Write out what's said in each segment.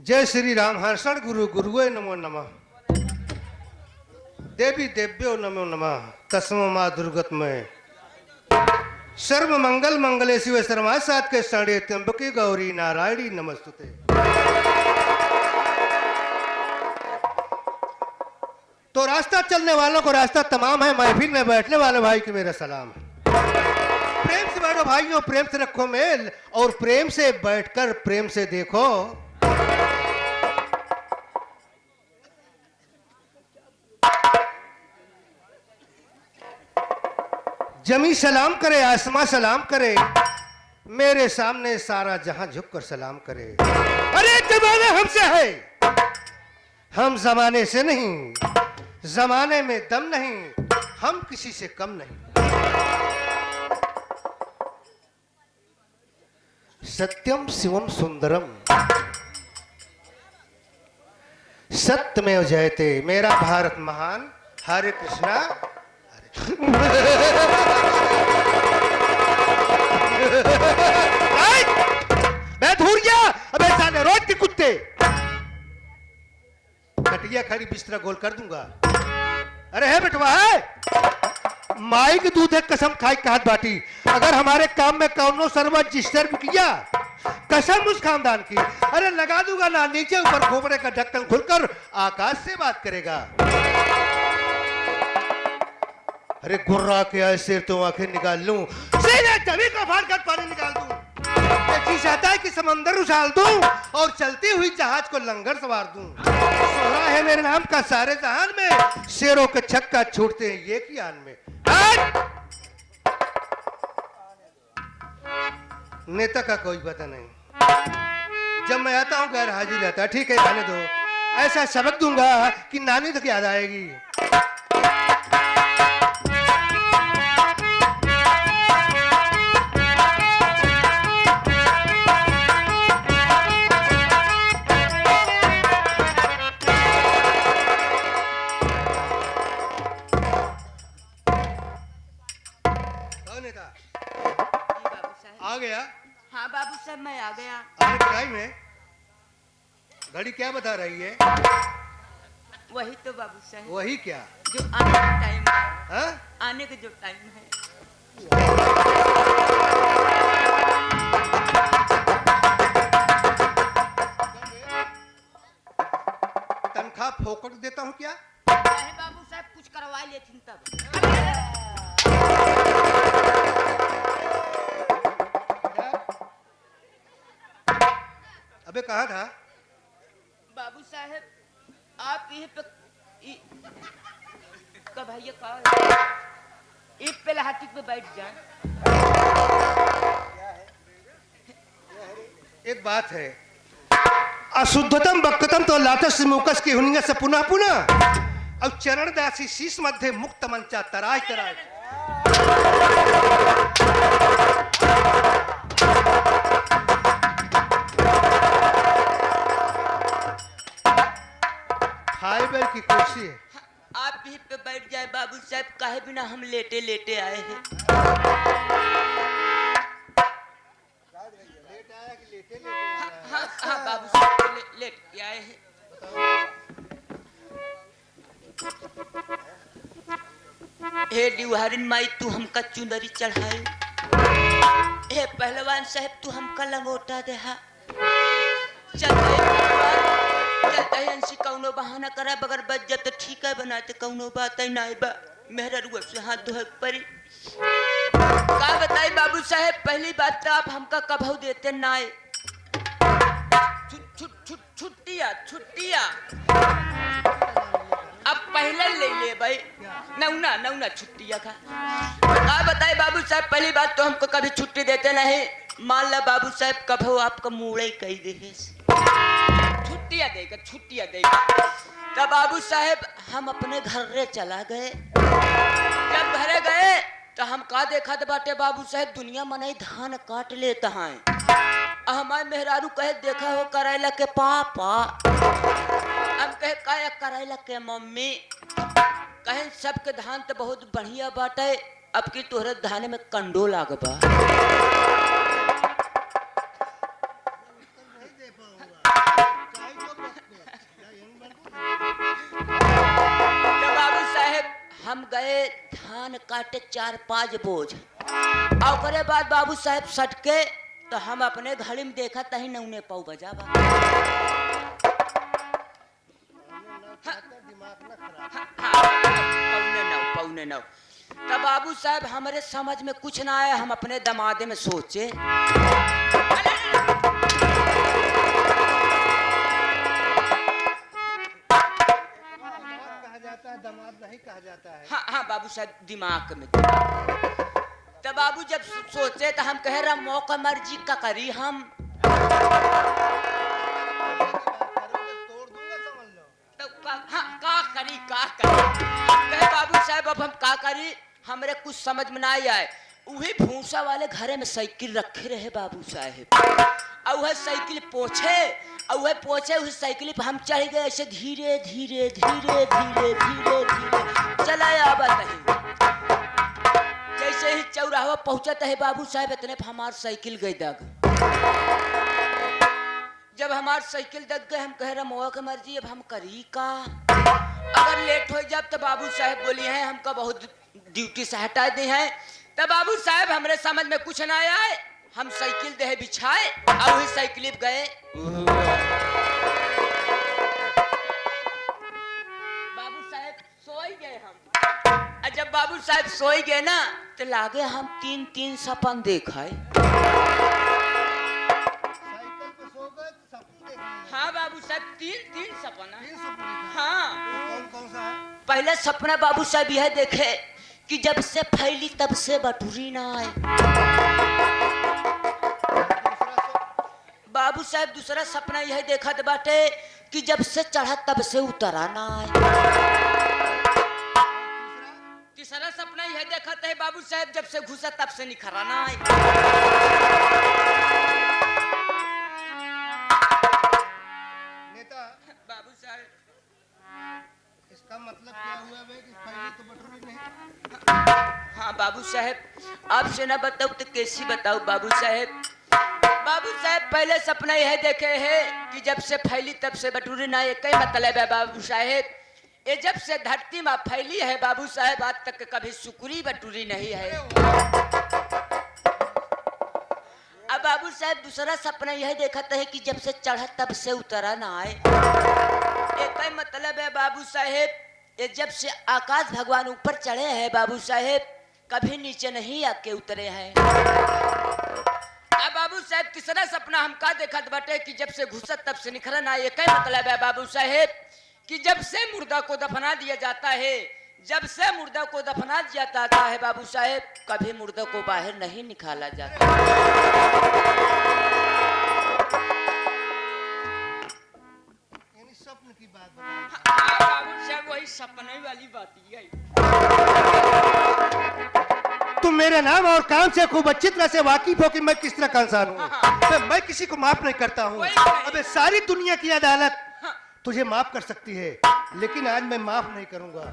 जय श्री राम हर्षण गुरु गुरुवे नमो नमः। देवी देव्यो नमो नमः। तस्मो माँ दुर्गतमय सर्व मंगल मंगले शिव शर्मा सात के साढ़े त्र्यंबके गौरी नारायणी नमस्तुते। तो रास्ता चलने वालों को रास्ता तमाम है, महफिल में बैठने वाले भाई को मेरा सलाम है। प्रेम से बैठो भाइयों, प्रेम से रखो मेल और प्रेम से बैठकर प्रेम से देखो। जमी सलाम करे, आसमां सलाम करे, मेरे सामने सारा जहां झुककर सलाम करे। अरे जमाना हमसे है, हम जमाने से नहीं, जमाने में दम नहीं, हम किसी से कम नहीं। सत्यम शिवम सुंदरम सत्यमेव जयते, मेरा भारत महान। हरे कृष्णा मैं धूर गया। अबे साले रोज के कुत्ते, कटिया खड़ी बिस्तरा गोल कर दूंगा। अरे है बेटवा है, माई के दूध है कसम खाई का हाथ बाटी। अगर हमारे काम में कौनो सर्व रजिस्टर भी किया, कसम उस खानदान की, अरे लगा दूंगा ना नीचे ऊपर खोपड़े का ढक्कन खुलकर आकाश से बात करेगा। अरे गुर्रा के ऐसे तो आंखें निकाल लूं, सीधे जमीन को फाड़ कर पानी निकाल दूं। जी चाहता है कि समंदर उछाल दूं और चलती हुई जहाज को लंगर सवार दूं। सोहरा है मेरे नाम का सारे जहान में, शेरों के छक्का छूटते हैं एक ही आन में। नेता का कोई पता नहीं, जब मैं आता हूं गैर हाजिर रहता है। ठीक है खाने दो, ऐसा सबक दूंगा कि नानी तक याद आएगी। आ गया? हाँ बाबू साहब मैं आ गया। अरे टाइम है, घड़ी क्या बता रही है? वही तो बाबू साहब। वही क्या? जो आने का टाइम है। हाँ? आने का जो टाइम है। तनख्वाह फोकट देता हूँ क्या? नहीं बाबू साहब, कुछ करवा लेती तब। अबे कहाँ था? बाबू साहब आप ये भैया कहा एक पे हाथी पे बैठ जाए। एक बात है, अशुद्धतम बक्कतम तो लातस मुकस की हुनिया से पुनः पुनः अब चरण दासी शीश मध्य मुक्त मंचा तराय तराय। फाइबर की कुर्सी है, आप भी पे बैठ जाए बाबू साहब, काहे बिना हम लेटे लेटे आए हैं। हाँ बाबू साहब लेट के आए हैं। हे डिवारिन माई तू हमका चुनरी चढ़ाए, हे पहलवान साहब तू हमका लंगोटा देहा। चलते अंशी कौनो बहाना करा, बगर बच जाते ठीक है, बनाते कौनो बात है नाई बा मेहरा रुआ से हाथ धोए परी। का बताई बाबू साहब, पहली बात तो आप हमका कभू देते नाई। छुट्टिया छुट्टिया अब पहले ले ले भाई, नौना नौना छुट्टिया का। का बताई बाबू साहब, पहली बात तो हमको कभी छुट्टी देते नहीं। मान ला बाबू साहब कभू आपका मुड़े कही दे, छुट्टियां देगा। तब बाबू साहब हम अपने घर रे चला गए। जब घरे गए तो हम का देखा बाटे बाबू साहब, दुनिया मनाई धान काट लेता है। हमारे मेहरारू कहे देखा हो करैला के पापा, हम कहे काया करैला के मम्मी। कहे सबके धान तो बहुत बढ़िया बाटे, अब की तोहरे धाने में कंडो लागबा। बाटे 4-5 बोझ। और ओकरे बाद बाबू साहेब सटके तो हम अपने घड़ी में देखा तही नौने पाऊ बजा बा। पौने नौ। तब बाबू साहब हमारे समझ में कुछ ना आया, हम अपने दमादे में सोचे दमाद नहीं कहा जाता है। हाँ बाबू साहब दिमाग में। तब बाबू जब सोचे तो हम कह रहा मौका मर्जी का करी हम। तो का करी कहे बाबू साहब अब हम का करी, हमरे कुछ समझ में ना आए। वही भूसा वाले घरे में साइकिल रखे रहे बाबू साहब, और वह साइकिल पोछे और वह पोछे उस साइकिल पर हम चढ़ गए ऐसे धीरे धीरे धीरे धीरे धीरे धीरे चला आवा नहीं। जैसे ही चौराहा पहुंचत है बाबू साहब इतने पर हमार साइकिल गई दग। जब हमार साइकिल दग गए हम कह रहे मौका के मर्जी अब हम करी का, अगर लेट हो जाए तो बाबू साहब बोली हैं हमको बहुत ड्यूटी से हटा दी हैं। तब बाबू साहब हमरे समझ में कुछ ना आए, हम साइकिल दे बिछाए और वही साइकिल पे गए। बाबू साहब सोई गए हम। और जब बाबू साहब सोई गए ना तो लागे हम 3-3 सपन देखाए। हाँ बाबू साहब 3-3 सपना। हाँ कौन सा है? पहले सपना बाबू साहब यह देखे कि जब से फैली तब से बटुरी ना आए। बाबू साहब दूसरा सपना यह देखा बाटे कि जब से चढ़ा तब से उतरा ना आए। तीसरा सपना यह देखा है बाबू साहब जब से घुसा तब से निखरा ना आए। नेता बाबू साहब इसका मतलब क्या हुआ बे कि पहले तो बटुरी नहीं? हाँ बाबू साहब आपसे ना बताऊं तो कैसी बताऊं बाबू साहब। बाबू साहब पहले सपना यह देखे है कि जब से फैली तब से बटुरी ना, एक ही मतलब है बाबू साहब। ये जब से धरती में फैली है बाबू साहब आज तक कभी सुकुरी बटुरी नहीं है। अब बाबू साहब दूसरा सपना यह देखा है कि जब से चढ़ा तब से उतरा ना आए। एक ही मतलब है बाबू साहेब, ये जब से आकाश भगवान ऊपर चढ़े हैं बाबू साहेब कभी नीचे नहीं आके उतरे हैं। अब बाबू साहेब तीसरा सपना हम का देखा बटे कि जब से घुसा तब से निखरा ना। एक ही मतलब है बाबू साहेब कि जब से मुर्दा को दफना दिया जाता है, जब से मुर्दा को दफना दिया जाता है बाबू साहेब कभी मुर्दा को बाहर नहीं निकाला जाता। स्वप्न की बात बाबू साहब वही सपने वाली बात ही है। तुम मेरे नाम और काम से खूब अच्छी तरह से वाकिफ हो कि मैं किस तरह का इंसान हूँ। मैं किसी को माफ नहीं करता हूँ। अबे सारी दुनिया की अदालत तुझे माफ कर सकती है, लेकिन आज मैं माफ नहीं करूंगा।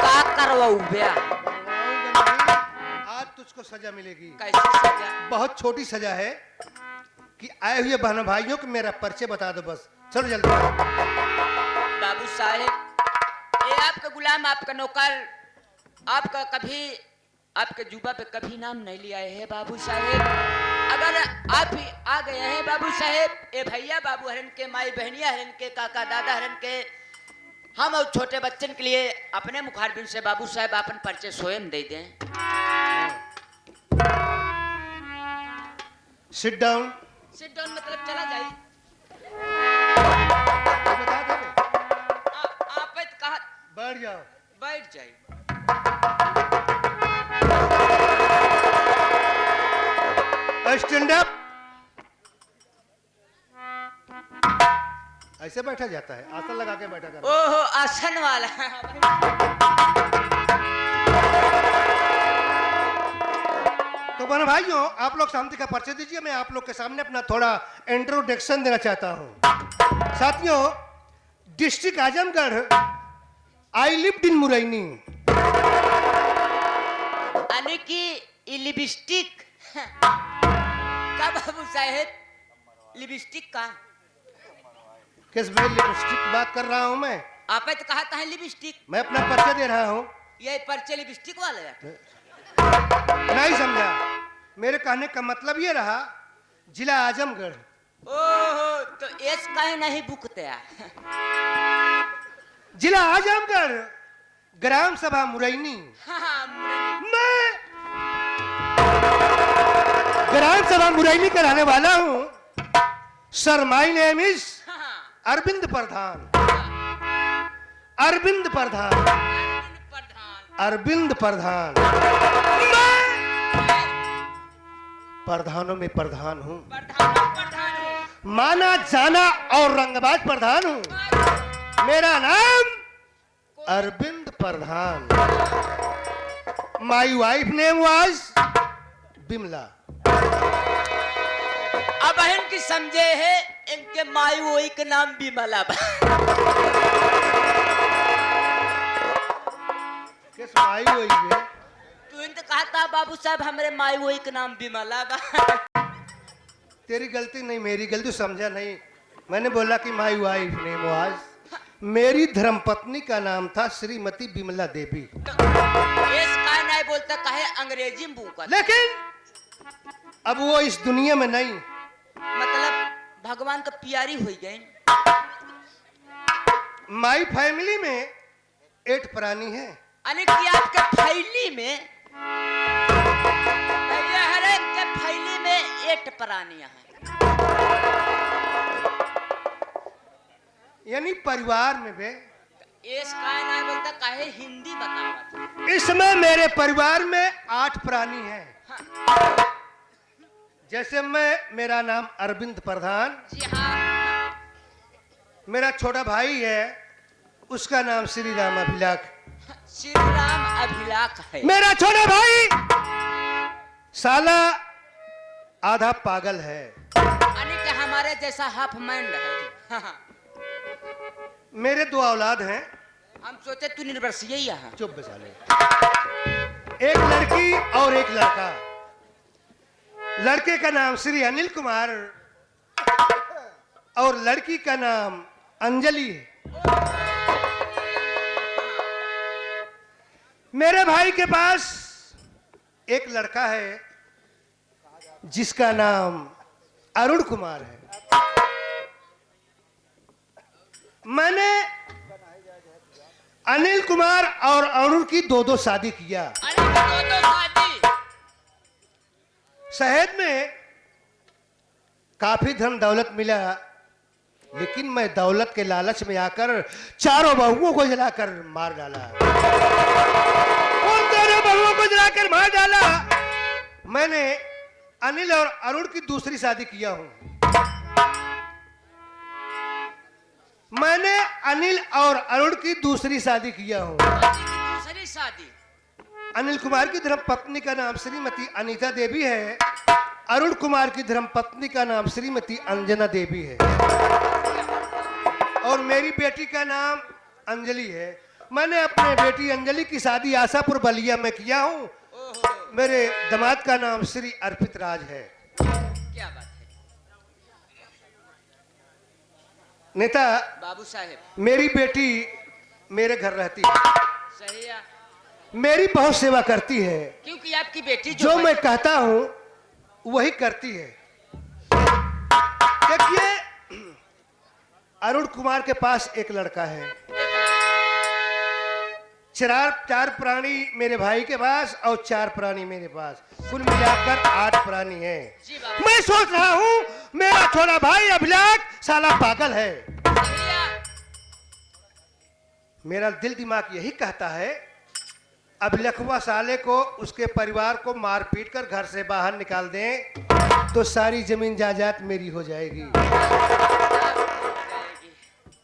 का करवाऊं बया? आज तुझको सजा मिलेगी। कैसी सजा? बहुत छोटी सजा है कि आए हुए बहन भाइयों को मेरा परिचय बता दो बस। चलो जल्दी। बाबू साहेब ये आपका गुलाम आपका नौकर आपका कभी आपके जुबा पे कभी नाम नहीं लिया है बाबू साहेब। अगर आप ही आ गए हैं बाबू साहेब, ए भैया बाबू हरन के, माई बहनिया हरन के, काका दादा हरन के, हम और छोटे बच्चन के लिए अपने मुखारबिन से बाबू साहेब अपन परिचय स्वयं दे दें। Sit down. सिट डाउन मतलब चला जाइए। बता दे। आप कहा बैठ जाओ। बैठ जाइए। Stand up. ऐसे बैठा जाता है, आसन लगा के बैठा कर। ओहो आसन वाला। तो बहन भाइयों आप लोग शांति का परिचय दीजिए। मैं आप लोग के सामने अपना थोड़ा इंट्रोडक्शन देना चाहता हूं। साथियों district Azamgarh, I lived in Muraini. यानी कि लिपस्टिक का बाबू साहेब लिपस्टिक का किस भाई लिपस्टिक की बात कर रहा हूं मैं? आप तो कहा था लिपस्टिक। मैं अपना परिचय दे रहा हूं। ये पर्चे लिपस्टिक वाले हैं। नहीं समझा। मेरे कहने का मतलब ये रहा, जिला आजमगढ़। ओहो, तो एस काहे नहीं बुकते हैं? जिला आजमगढ़, ग्राम सभा मुरैनी। हाँ, मुरली। मैं ग्राम सभा मुरैनी का रहने वाला हूँ। सर माई नेम इज हाँ, अरविंद प्रधान। अरविंद प्रधान। प्रधान। अरविंद प्रधान। मैं प्रधानों में प्रधान हूँ। प्रधान हूँ। माना जाना और रंगबाज प्रधान हूँ। मेरा नाम Arvind Pradhan. My wife name was Bimla. अब बहन की समझे है, इनके माई वही के नाम बिमला बा। किस माई वही है? तू इनसे कहा था बाबू साहब हमारे माई वही के नाम बिमला बा। तेरी गलती नहीं, मेरी गलती, समझा नहीं। मैंने बोला कि माई वाइफ नेम वाज, मेरी धर्मपत्नी का नाम था श्रीमती बिमला देवी। तो एस काहे नहीं बोलता, काहे अंग्रेजी में बुका? लेकिन अब वो इस दुनिया में नहीं। मतलब भगवान का प्यारी हो गई। माई फैमिली में 8 प्राणी है। यानी कि आपके फैली में, ये हर एक के फैली में 8 प्राणियां हैं। यानी परिवार में बे। एस काहे नहीं बोलता, काहे हिंदी बतावत? इसमें मेरे परिवार में 8 प्राणी हैं। हाँ। जैसे मेरा नाम अरविंद प्रधान। जी हाँ। मेरा छोटा भाई है, उसका नाम श्री राम अभिलाख। श्री राम अभिलाख है। मेरा छोटा भाई साला आधा पागल है। यानी कि हमारे जैसा हाफ माइंड है। हाँ। मेरे 2 औलाद हैं। हम सोचे तू निर्वर्षीय ही है। चुप बसाले। एक लड़की और एक लड़का। लड़के का नाम श्री अनिल कुमार और लड़की का नाम अंजलि है। मेरे भाई के पास एक लड़का है जिसका नाम अरुण कुमार है। मैंने अनिल कुमार और अरुण की 2-2 शादी किया। शहर में काफी धन दौलत मिला, लेकिन मैं दौलत के लालच में आकर चारों बहुओं को जलाकर मार डाला। उन दोनों बहुओं को जलाकर मार डाला। मैंने अनिल और अरुण की दूसरी शादी किया हूं। मैंने अनिल और अरुण की दूसरी शादी किया हूं। दूसरी शादी। अनिल कुमार की धर्मपत्नी का नाम श्रीमती अनीता देवी है। अरुण कुमार की धर्मपत्नी का नाम श्रीमती अंजना देवी है और मेरी बेटी का नाम अंजलि है। मैंने अपने बेटी अंजलि की शादी आशापुर बलिया में किया हूँ। मेरे दामाद का नाम श्री अर्पित राज है। क्या बात है नेता बाबू साहेब? मेरी बेटी मेरे घर रहती है, सही है। मेरी बहुत सेवा करती है। क्योंकि आपकी बेटी जो मैं कहता हूँ वही करती है। देखिए, अरुण कुमार के पास एक लड़का है। 4 प्राणी मेरे भाई के पास और 4 प्राणी मेरे पास, कुल मिलाकर 8 प्राणी हैं। मैं सोच रहा हूँ मेरा छोटा भाई अभिलाख साला पागल है। मेरा दिल दिमाग यही कहता है अभिलखवा साले को, उसके परिवार को मार पीट कर घर से बाहर निकाल दें तो सारी जमीन जायदाद मेरी हो जाएगी।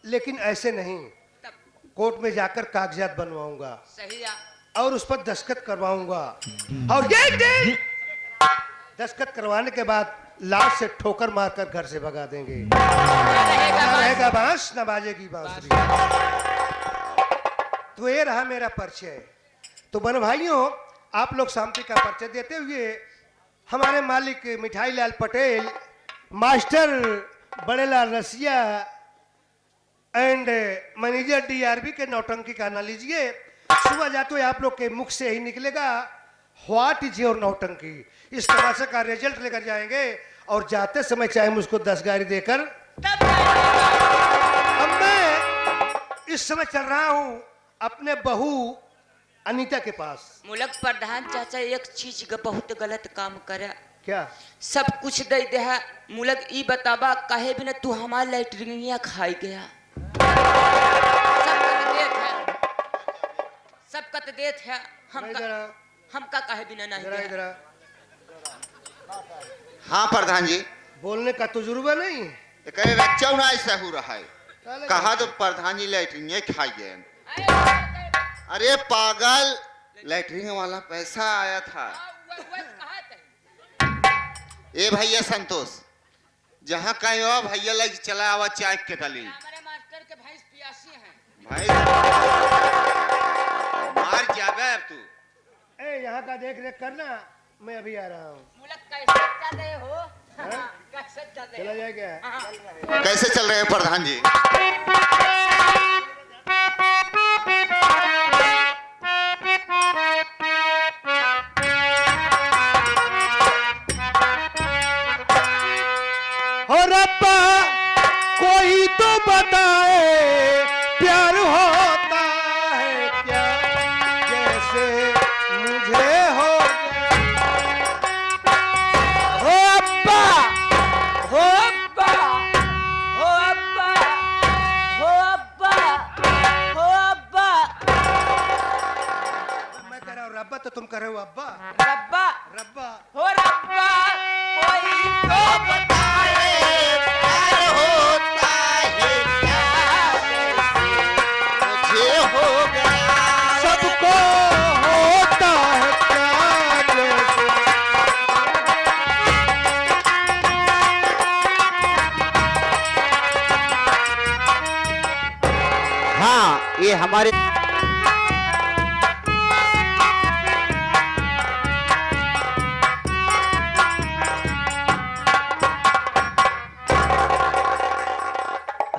लेकिन ऐसे नहीं, कोर्ट में जाकर कागजात बनवाऊंगा, सही है। और उस पर दस्तखत करवाऊंगा और ये दस्तखत करवाने के बाद लाश से ठोकर मारकर घर से भगा देंगे। ना रहेगा बांस, ना बाजेगी बांसुरी। तो ये रहा मेरा परिचय। तो बन भाइयों, आप लोग शांति का परिचय देते हुए हमारे मालिक Mithai Lal Patel, master Badelal Rasiya and manager DRB के नौटंकी का ना लीजिए। सुबह जाते हुए आप लोग के मुख से ही निकलेगा व्हाट इज योर नौटंकी। इस तमाशे का रिजल्ट लेकर जाएंगे और जाते समय चाहे मुझको 10 गाड़ी देकर। अब मैं इस समय चल रहा हूं अपने बहू अनीता के पास। मुलक प्रधान चाचा एक चीज का बहुत गलत काम करे। क्या? सब कुछ दे दे है मुलक ई बताबा काहे बिना तू हमार लैट्रिनिया खाई गया। सब कत देत है हमका काहे बिना नहीं जरा गया। इधर आ। हाँ प्रधान जी, बोलने का तजुर्बा नहीं? करे बच्चा ना ऐसा हो रहा है। कहा तो प्रधान जी लैट्रिन खाई गए। अरे पागल, लैट्रिन वाला पैसा आया था। ए भैया संतोष, जहाँ कहीं हो भैया लग चला आवा चाय के गली। हमारे मास्टर के भैंस पियासी हैं। भाई मार जाबे अब तू। ए यहाँ का देख रेख करना, मैं अभी आ रहा हूँ। मुलक कैसे चल रहे हो? कैसे चल रहे चला हो? जाए क्या? कैसे चल रहे हैं प्रधान जी? हो रब्बा कोई तो बताए प्यार होता है क्या, जैसे मुझे हो अब्बा हो अब्बा हो अब्बा हो अब्बा हो अब्बा। मैं कह रहा हूँ रब्बा तो तुम कर रहे हो अब्बा। रब्बा रब्बा हो रब्बा कोई तो बताए प्यार होता है क्या, मुझे हो गया। सबको होता है क्या, जैसे हाँ, ये हमारे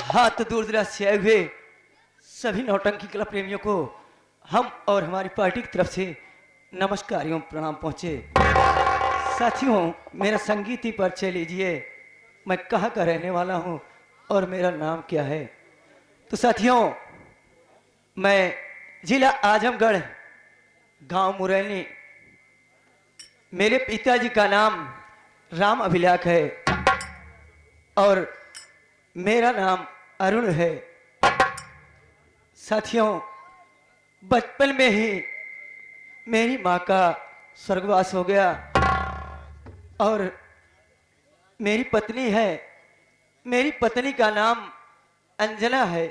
हाथ दूर दराज से आए हुए सभी नौटंकी कला प्रेमियों को हम और हमारी पार्टी की तरफ से नमस्कार एवं प्रणाम पहुंचे। साथियों, मेरा संगीत ही परिचय लीजिए। मैं कहाँ का रहने वाला हूं और मेरा नाम क्या है। तो साथियों, मैं जिला आजमगढ़, गांव मुरैनी, मेरे पिताजी का नाम राम अभिलाख है और मेरा नाम अरुण है। साथियों, बचपन में ही मेरी माँ का स्वर्गवास हो गया और मेरी पत्नी है, मेरी पत्नी का नाम अंजना है।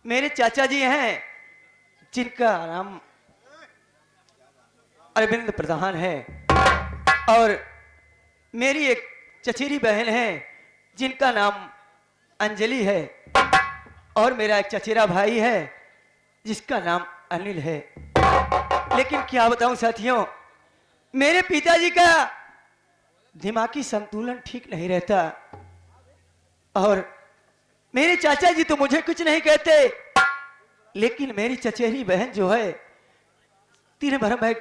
मेरे चाचा जी हैं जिनका नाम अरविंद प्रधान है और मेरी एक चचेरी बहन है जिनका नाम अंजलि है और मेरा एक चचेरा भाई है जिसका नाम अनिल है। लेकिन क्या बताऊं साथियों, मेरे पिताजी का दिमागी संतुलन ठीक नहीं रहता और मेरे चाचा जी तो मुझे कुछ नहीं कहते, लेकिन मेरी चचेरी बहन जो है, दिन भर मैं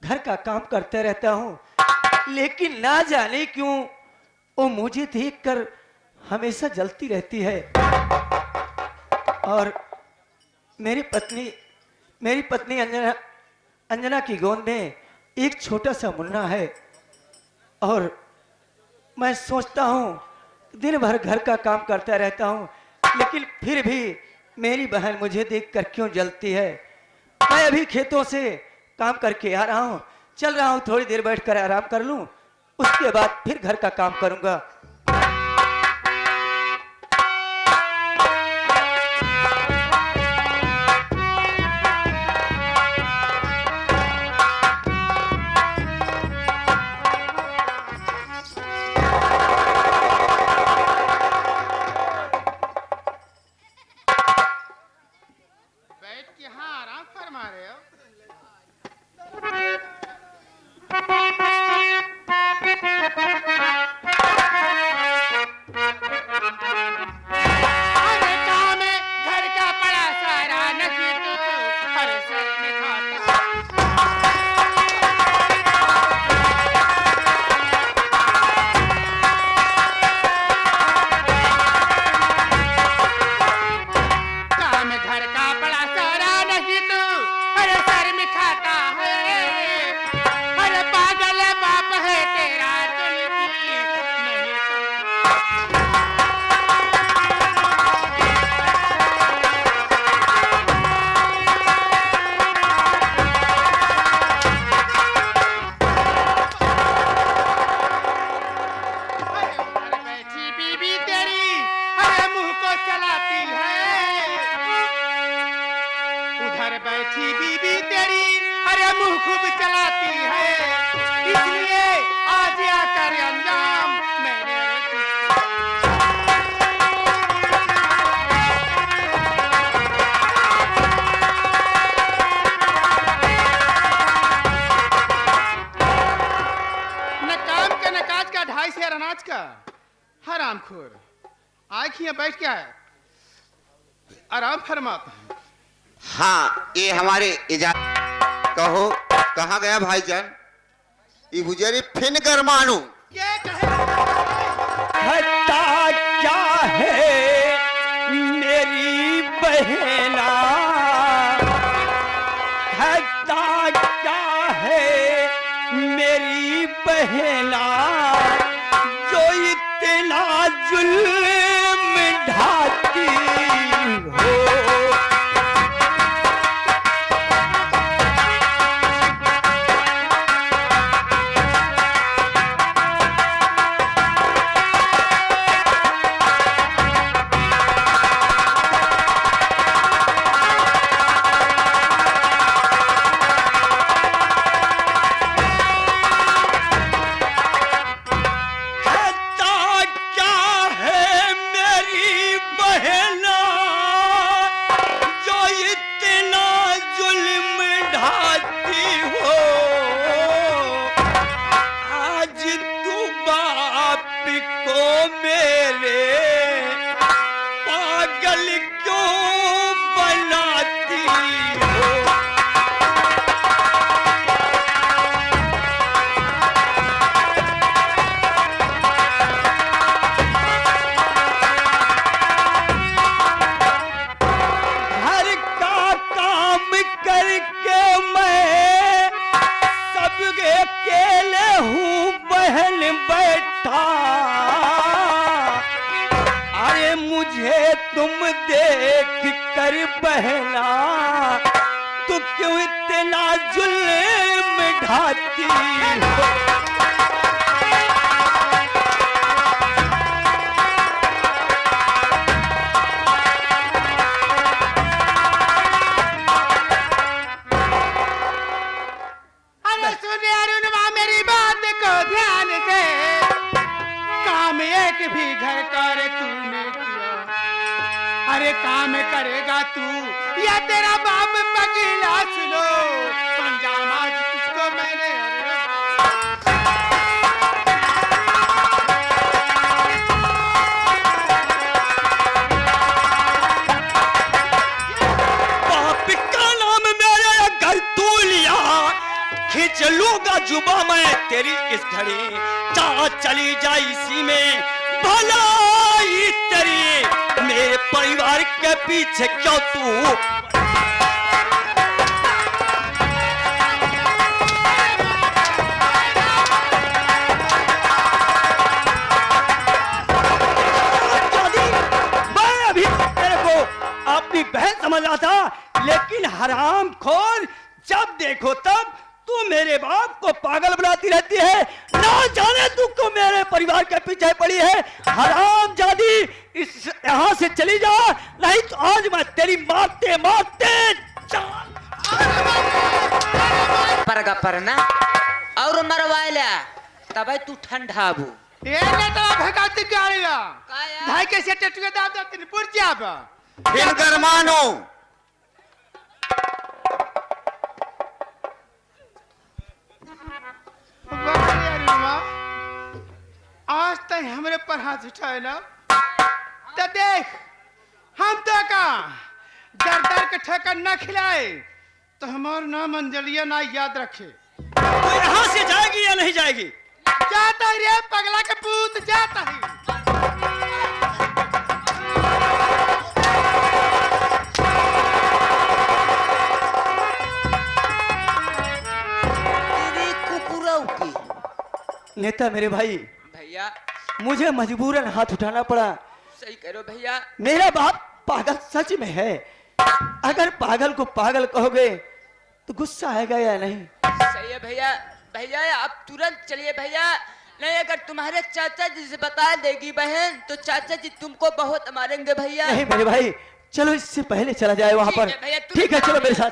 घर का काम करते रहता हूं, लेकिन ना जाने क्यों वो मुझे देखकर हमेशा जलती रहती है। और मेरी पत्नी अंजना की गोद में एक छोटा सा मुन्ना है और मैं सोचता हूँ दिन भर घर का काम करता रहता हूँ, लेकिन फिर भी मेरी बहन मुझे देखकर क्यों जलती है। मैं अभी खेतों से काम करके आ रहा हूँ, चल रहा हूँ, थोड़ी देर बैठकर आराम कर लूँ, उसके बाद फिर घर का काम करूँगा। बैठ के हाँ आराम फरमा रहे हो। लाई से अनाज का हरामखोर आँख यहाँ बैठ के आए आराम फरमाता है। हाँ ये हमारे इजाजत कहो कहाँ गया भाईजान ये गुजरी फिन गरमानू ये कहे हटा क्या है मेरी बहना, हटा क्या है मेरी बहना, जो इतना जुल्म ढाती हो। तुम देख कर बहना तो क्यों इतना जुल्म ढाती हो। अरे सुने अरुणवा मेरी बात को ध्यान से, काम एक भी घर कर तूने किया, अरे काम करेगा तू या तेरा बाप पगीला, सुनो अंजाम आज तुझको मैंने बाप का नाम मेरे घर तू लिया, खींच लूंगा जुबा मैं तेरी इस घड़ी, चाह चली जाए इसी में भलाई तेरी, मेरे परिवार के पीछे क्यों तू। मैं अभी तेरे को अपनी बहन समझ रहा था, लेकिन हरामखोर जब देखो तब तू मेरे बाप को पागल बुलाती रहती है, ना जाने तू क्यों मेरे परिवार के पीछे पड़ी है। हरामजादी इस यहाँ से चली जा, नहीं तो आज मैं तेरी मारते मारते परगा परना और मरवाइला तब तू ठंडाबू। ये नेता भगाती गाड़ीला काया? भाई कैसे टटुए दाब दाब पुर जाबा फिन गरमानू आज तक हमरे पर हाथ उठाए ना तो देख हम तो का दर दर के ठेका न खिलाए तो हमार नाम अंजलिया ना याद रखे। तो यहाँ से जाएगी या नहीं जाएगी। जाता ही रे पगला के पूत जाता ही। तेरी कुकुरऊ की नेता मेरे भाई, भैया मुझे मजबूरन हाथ उठाना पड़ा। सही करो भैया। मेरा बाप पागल सच में है, अगर पागल को पागल कहोगे तो गुस्सा आएगा या नहीं। सही है भैया। भैया आप तुरंत चलिए भैया, नहीं अगर तुम्हारे चाचा जी से बता देगी बहन तो चाचा जी तुमको बहुत मारेंगे भैया। नहीं मेरे भाई, चलो इससे पहले चला जाए वहां ठीक पर। है भैया, तुम ठीक है चलो मेरे साथ।